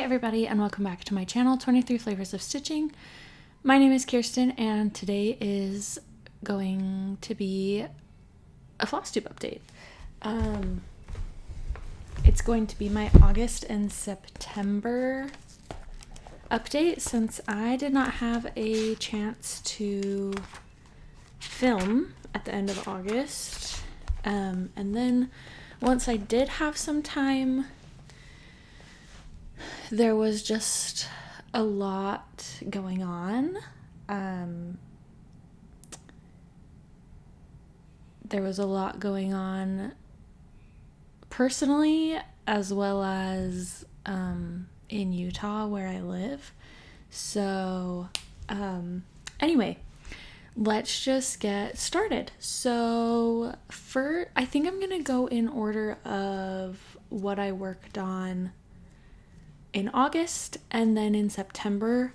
everybody, and welcome back to my channel, 23 Flavors of Stitching. My name is Kirsten, and today is going to be a Flosstube update. It's going to be my August and September update since I did not have a chance to film at the end of August. And then once I did have some time, there was just a lot going on. There was a lot going on personally, as well as in Utah where I live. So anyway, let's just get started. So I think I'm gonna go in order of what I worked on in August and then in September.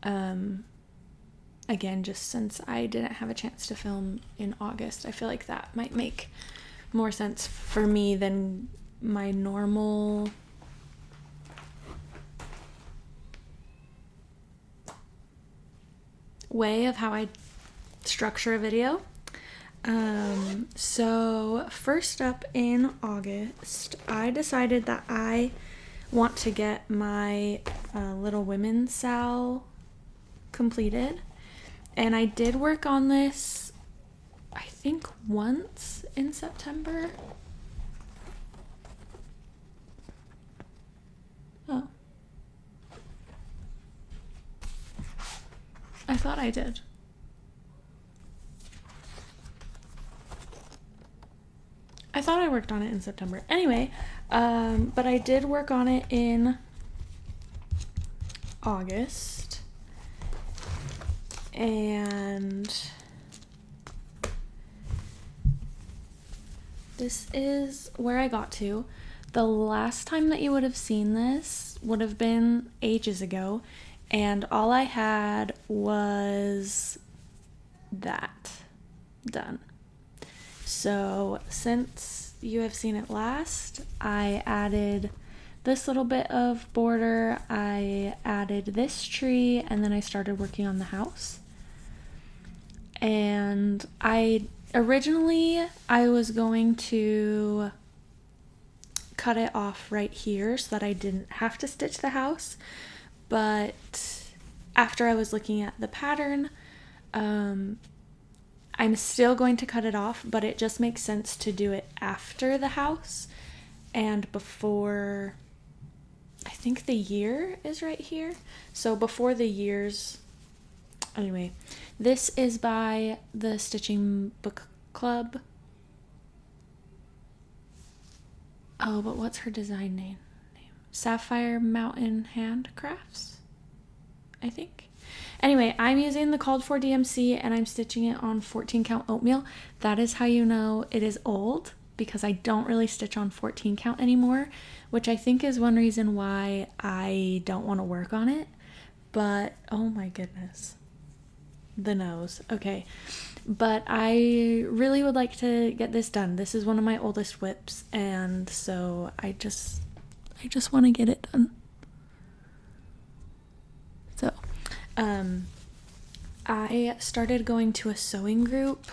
Again, just since I didn't have a chance to film in August, I feel like that might make more sense for me than my normal way of how I structure a video. So first up in August, I decided that I want to get my Little Women Sal completed, and I did work on this I think once in September. Oh, I thought I did. I thought I worked on it in September. Anyway, but I did work on it in August. And this is where I got to. The last time that you would have seen this would have been ages ago, and all I had was that done. So since you have seen it last, I added this little bit of border, I added this tree, and then I started working on the house. And originally I was going to cut it off right here so that I didn't have to stitch the house, but after I was looking at the pattern, I'm still going to cut it off, but it just makes sense to do it after the house and before, I think the year is right here. So before the years, anyway, this is by the Stitching Book Club. Oh, but what's her design name? Sapphire Mountain Handcrafts, I think. Anyway, I'm using the called for DMC and I'm stitching it on 14 count oatmeal. That is how you know it is old, because I don't really stitch on 14 count anymore, which I think is one reason why I don't want to work on it. But oh my goodness, the nose. Okay, but I really would like to get this done. This is one of my oldest whips, and so I just want to get it done. So I started going to a sewing group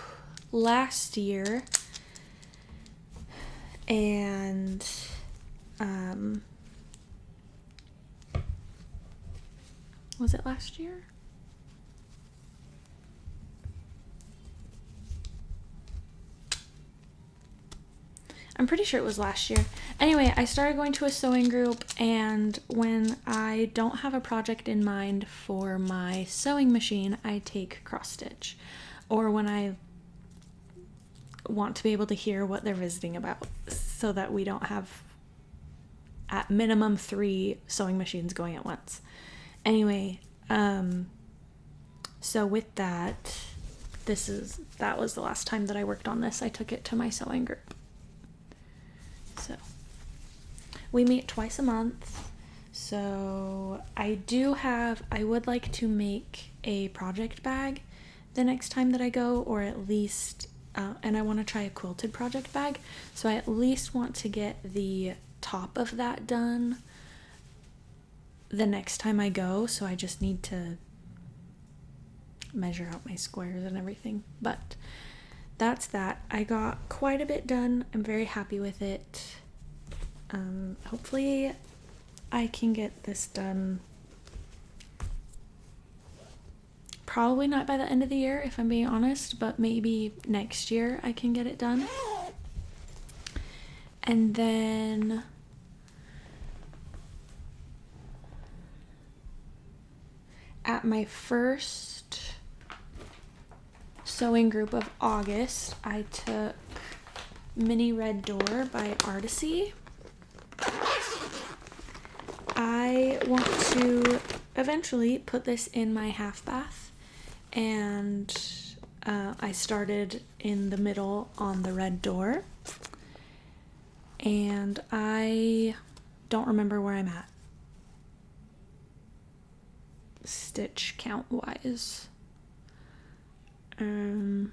last year, and was it last year? I'm pretty sure it was last year. Anyway, I started going to a sewing group, and when I don't have a project in mind for my sewing machine, I take cross stitch, or when I want to be able to hear what they're visiting about, so that we don't have at minimum 3 sewing machines going at once. Anyway, so with that, that was the last time that I worked on this. I took it to my sewing group. So we meet twice a month. So I would like to make a project bag the next time that I go, or at least, and I want to try a quilted project bag. So I at least want to get the top of that done the next time I go, so I just need to measure out my squares and everything. But that's that. I got quite a bit done. I'm very happy with it. Hopefully I can get this done. Probably not by the end of the year, if I'm being honest, but maybe next year I can get it done. And then at my first sewing group of August, I took Mini Red Door by Artecy. I want to eventually put this in my half bath, and I started in the middle on the red door, and I don't remember where I'm at stitch count wise. You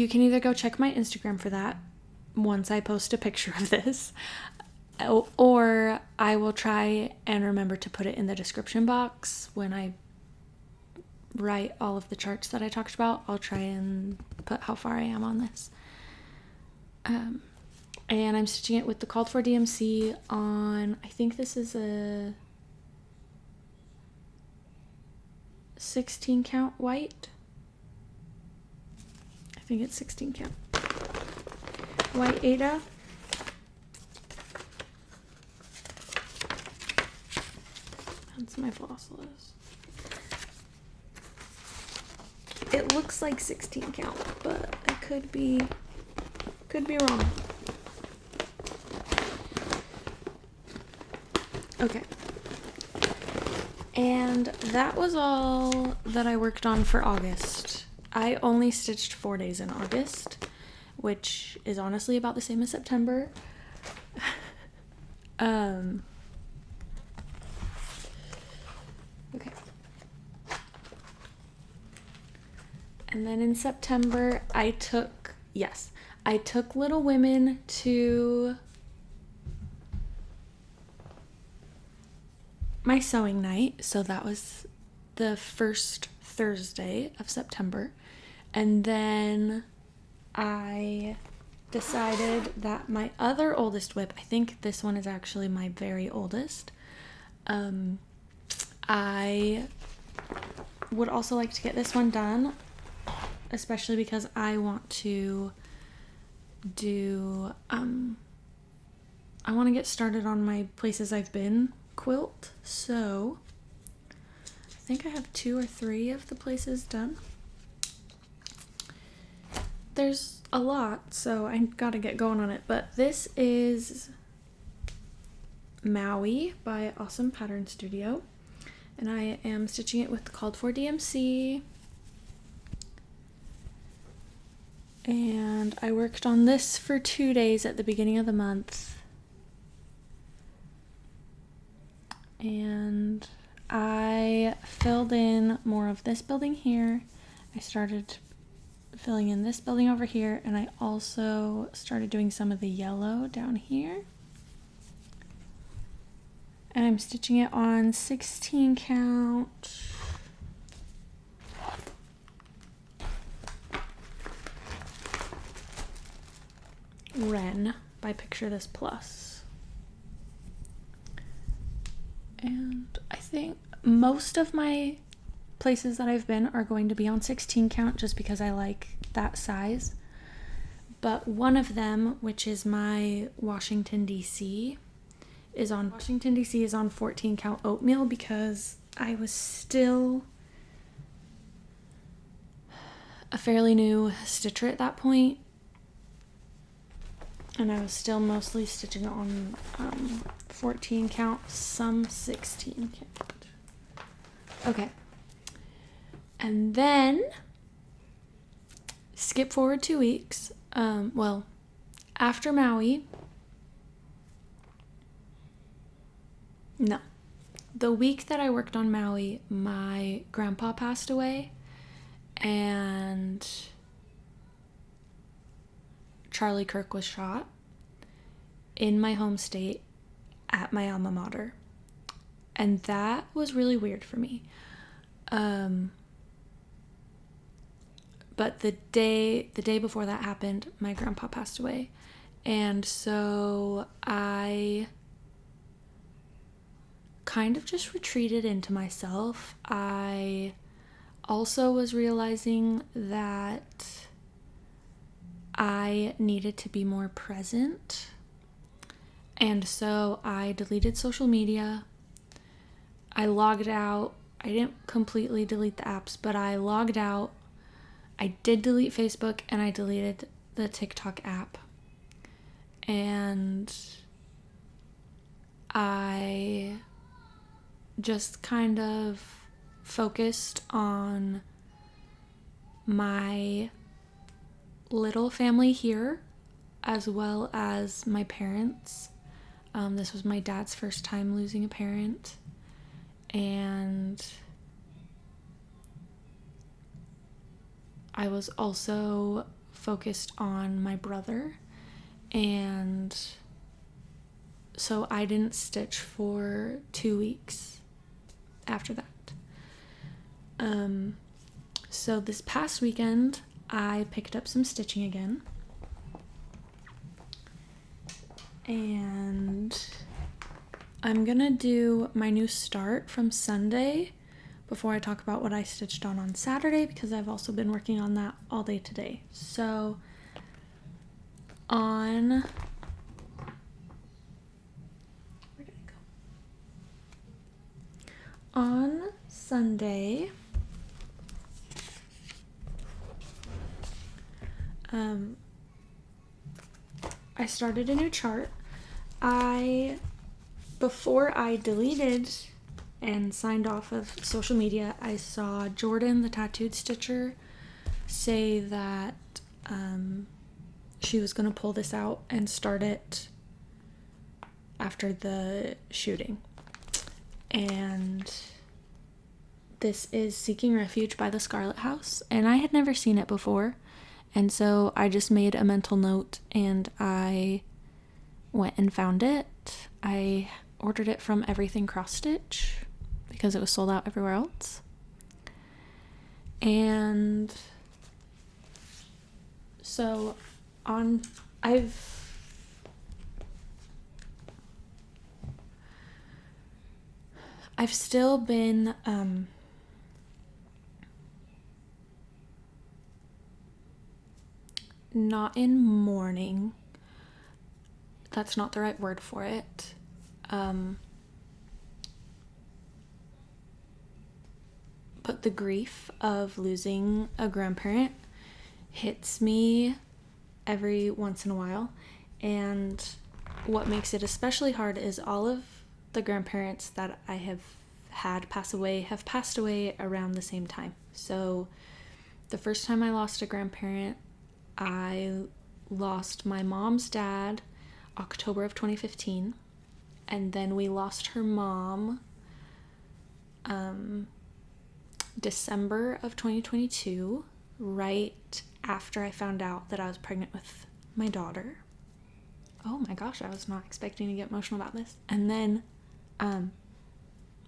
can either go check my Instagram for that once I post a picture of this, or I will try and remember to put it in the description box when I write all of the charts that I talked about. I'll try and put how far I am on this. And I'm stitching it with the called for DMC on, I think this is a 16 count white. I think it's 16 count white Aida. That's my flossless. It looks like 16 count, but it could be wrong. Okay. And that was all that I worked on for August. I only stitched 4 days in August, which is honestly about the same as September. Okay. And then in September, I took Little Women to my sewing night. So that was the first Thursday of September. And then I decided that my other oldest whip, I think this one is actually my very oldest, I would also like to get this one done, especially because I want to I want to get started on my Places I've Been quilt. So I think I have 2 or 3 of the places done. There's a lot, so I gotta get going on it. But this is Maui by Awesome Pattern Studio, and I am stitching it with the called for DMC. And I worked on this for 2 days at the beginning of the month. And I filled in more of this building here. I started filling in this building over here, and I also started doing some of the yellow down here. And I'm stitching it on 16 count. Wren by Picture This Plus. And I think most of my places that I've been are going to be on 16 count just because I like that size. But one of them, which is my Washington DC, is on 14 count Oatmeal because I was still a fairly new stitcher at that point. And I was still mostly stitching on 14 count, some 16 count. Okay. And then, skip forward 2 weeks. After Maui. No. The week that I worked on Maui, my grandpa passed away. And Charlie Kirk was shot. in my home state at my alma mater. And that was really weird for me. But the day before that happened, my grandpa passed away. And so I kind of just retreated into myself. I also was realizing that I needed to be more present. And so I deleted social media. I logged out. I didn't completely delete the apps, but I logged out. I did delete Facebook, and I deleted the TikTok app. And I just kind of focused on my little family here, as well as my parents. This was my dad's first time losing a parent. And I was also focused on my brother, and so I didn't stitch for 2 weeks after that. So this past weekend, I picked up some stitching again, and I'm gonna do my new start from Sunday before I talk about what I stitched on Saturday, because I've also been working on that all day today. So on, where did it go? On Sunday, I started a new chart. Before I deleted and signed off of social media, I saw Jordan, the tattooed stitcher, say that she was going to pull this out and start it after the shooting. And this is Seeking Refuge by the Scarlett House, and I had never seen it before, and so I just made a mental note and I went and found it. I ordered it from Everything Cross Stitch because it was sold out everywhere else. And so I've still been not in mourning. That's not the right word for it. But the grief of losing a grandparent hits me every once in a while. And what makes it especially hard is all of the grandparents that I have had pass away have passed away around the same time. So the first time I lost a grandparent, I lost my mom's dad October of 2015, and then we lost her mom December of 2022, right after I found out that I was pregnant with my daughter. Oh my gosh, I was not expecting to get emotional about this. And then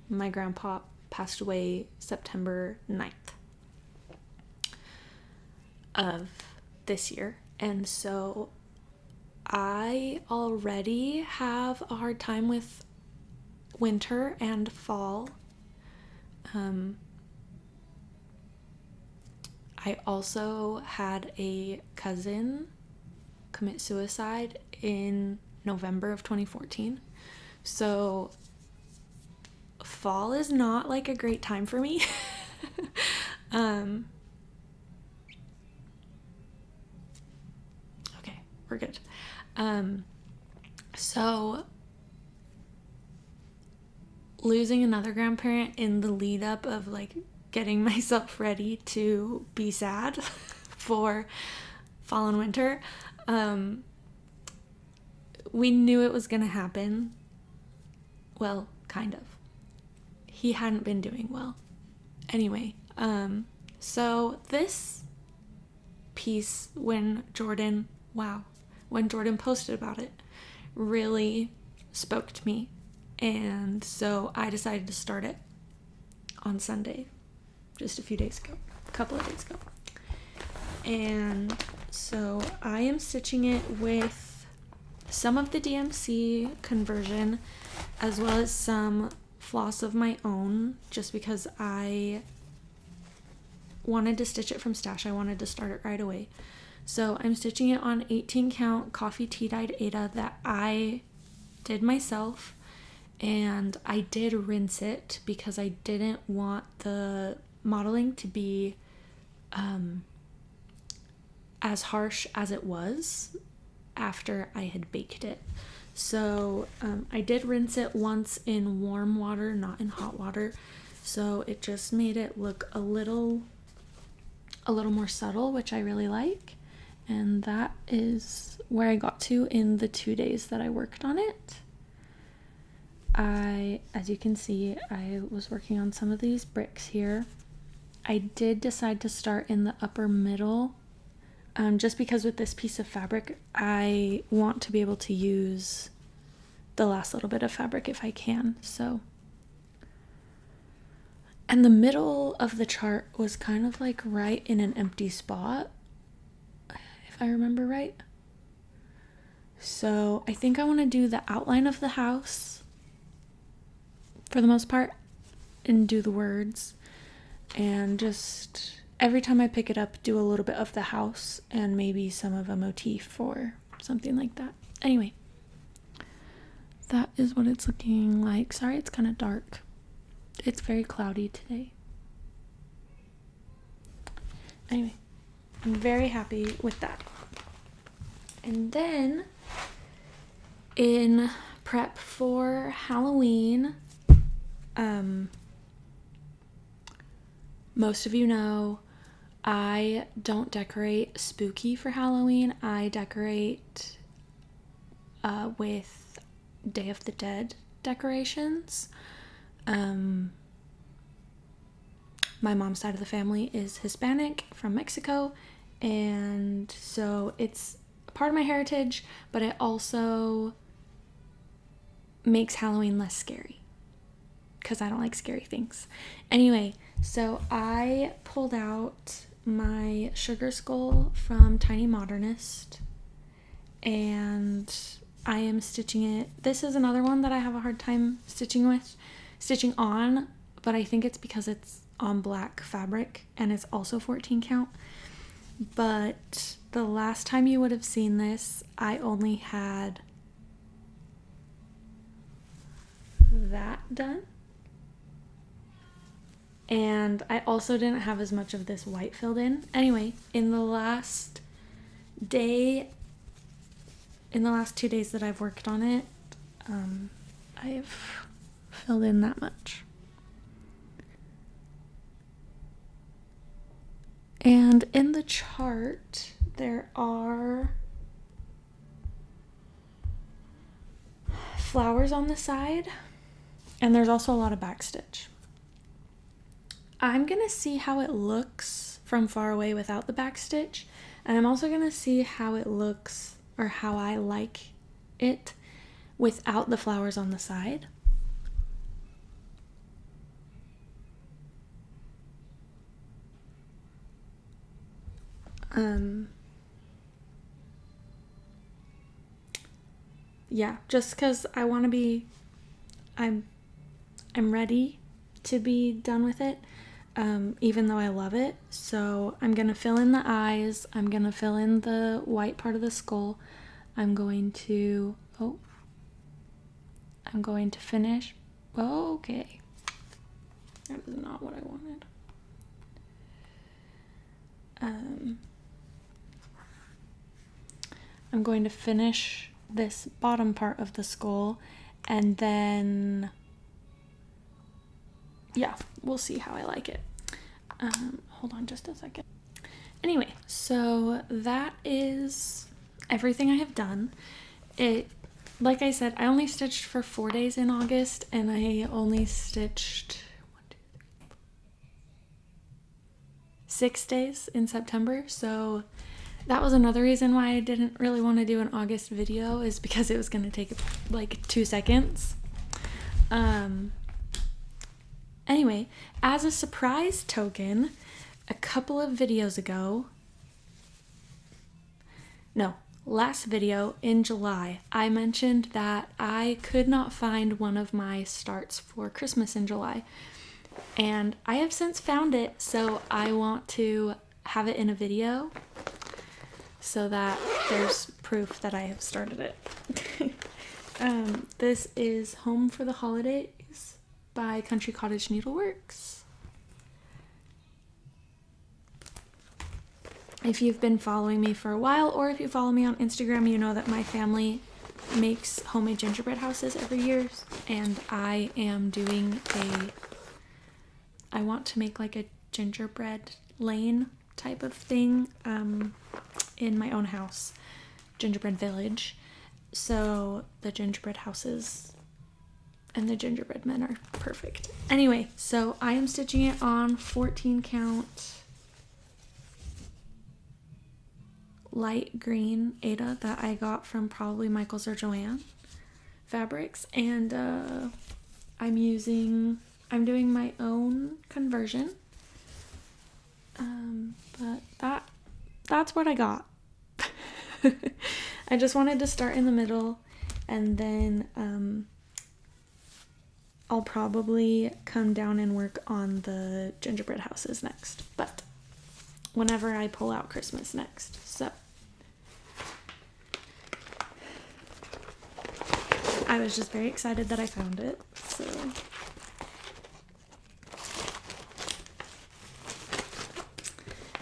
my grandpa passed away September 9th of this year. And so I already have a hard time with winter and fall. I also had a cousin commit suicide in November of 2014. So fall is not like a great time for me. Okay, we're good. So losing another grandparent in the lead up of like getting myself ready to be sad for fall and winter, we knew it was gonna happen. Well, kind of. He hadn't been doing well. Anyway, so this piece, when Jordan posted about it, really spoke to me. And so I decided to start it on Sunday, just a couple of days ago. And so I am stitching it with some of the DMC conversion as well as some floss of my own, just because I wanted to stitch it from stash. I wanted to start it right away. So I'm stitching it on 18 count coffee tea dyed Aida that I did myself, and I did rinse it because I didn't want the modeling to be as harsh as it was after I had baked it. So I did rinse it once in warm water, not in hot water, so it just made it look a little more subtle, which I really like. And that is where I got to in the 2 days that I worked on it. As you can see, I was working on some of these bricks here. I did decide to start in the upper middle, just because with this piece of fabric, I want to be able to use the last little bit of fabric if I can. So, and the middle of the chart was kind of like right in an empty spot, if I remember right. So I think I want to do the outline of the house for the most part and do the words, and just every time I pick it up, do a little bit of the house and maybe some of a motif or something like that. Anyway, that is what it's looking like. Sorry, it's kind of dark. It's very cloudy today. Anyway, I'm very happy with that. And then in prep for Halloween, most of you know I don't decorate spooky for Halloween. I decorate with Day of the Dead decorations. My mom's side of the family is Hispanic from Mexico, and so it's part of my heritage, but it also makes Halloween less scary because I don't like scary things. Anyway, so I pulled out my sugar skull from Tiny Modernist, and I am stitching it. This is another one that I have a hard time stitching on, but I think it's because it's on black fabric and it's also 14 count. But the last time you would have seen this, I only had that done. And I also didn't have as much of this white filled in. Anyway, in the last 2 days that I've worked on it, I've filled in that much. And in the chart, there are flowers on the side, and there's also a lot of backstitch. I'm gonna see how it looks from far away without the backstitch, and I'm also gonna see how it looks, or how I like it without the flowers on the side. Yeah, just because I want to be, I'm ready to be done with it, even though I love it. So I'm going to fill in the eyes, I'm going to fill in the white part of the skull, I'm going to finish, okay, that is not what I wanted. I'm going to finish this bottom part of the skull, and then yeah, we'll see how I like it. Hold on just a second. Anyway, so that is everything I have done. Like I said, I only stitched for 4 days in August, and I only stitched 6 days in September, so That was another reason why I didn't really want to do an August video, is because it was going to take like 2 seconds. Anyway, as a surprise token, a couple of videos ago, last video in July, I mentioned that I could not find one of my starts for Christmas in July. And I have since found it, so I want to have it in a video so that there's proof that I have started it. This is Home for the Holidays by Country Cottage Needleworks. If you've been following me for a while, or if you follow me on Instagram, you know that my family makes homemade gingerbread houses every year, and I am doing I want to make like a gingerbread lane type of thing in my own house, gingerbread village. So the gingerbread houses and the gingerbread men are perfect. Anyway, so I am stitching it on 14 count light green Aida that I got from probably Michael's or Joann Fabrics, and I'm doing my own conversion, but that's what I got. I just wanted to start in the middle, and then I'll probably come down and work on the gingerbread houses next, but whenever I pull out Christmas next. So I was just very excited that I found it. So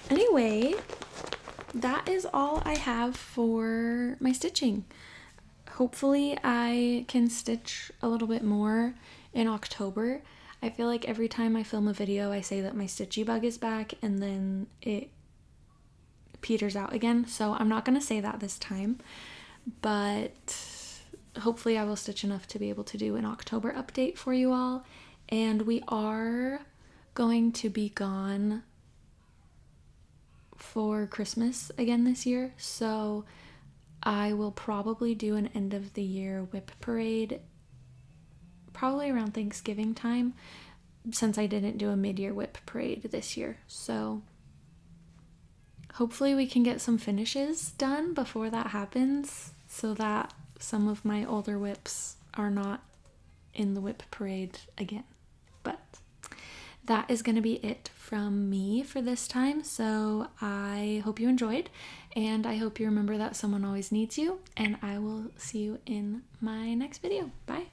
anyway, that is all I have for my stitching. Hopefully I can stitch a little bit more in October. I feel like every time I film a video, I say that my stitchy bug is back, and then it peters out again. So I'm not going to say that this time, but hopefully I will stitch enough to be able to do an October update for you all. And we are going to be gone for Christmas again this year, so I will probably do an end of the year whip parade probably around Thanksgiving time, since I didn't do a mid-year whip parade this year. So hopefully we can get some finishes done before that happens, so that some of my older whips are not in the whip parade again. But that is going to be it from me for this time. So I hope you enjoyed, and I hope you remember that someone always needs you, and I will see you in my next video. Bye.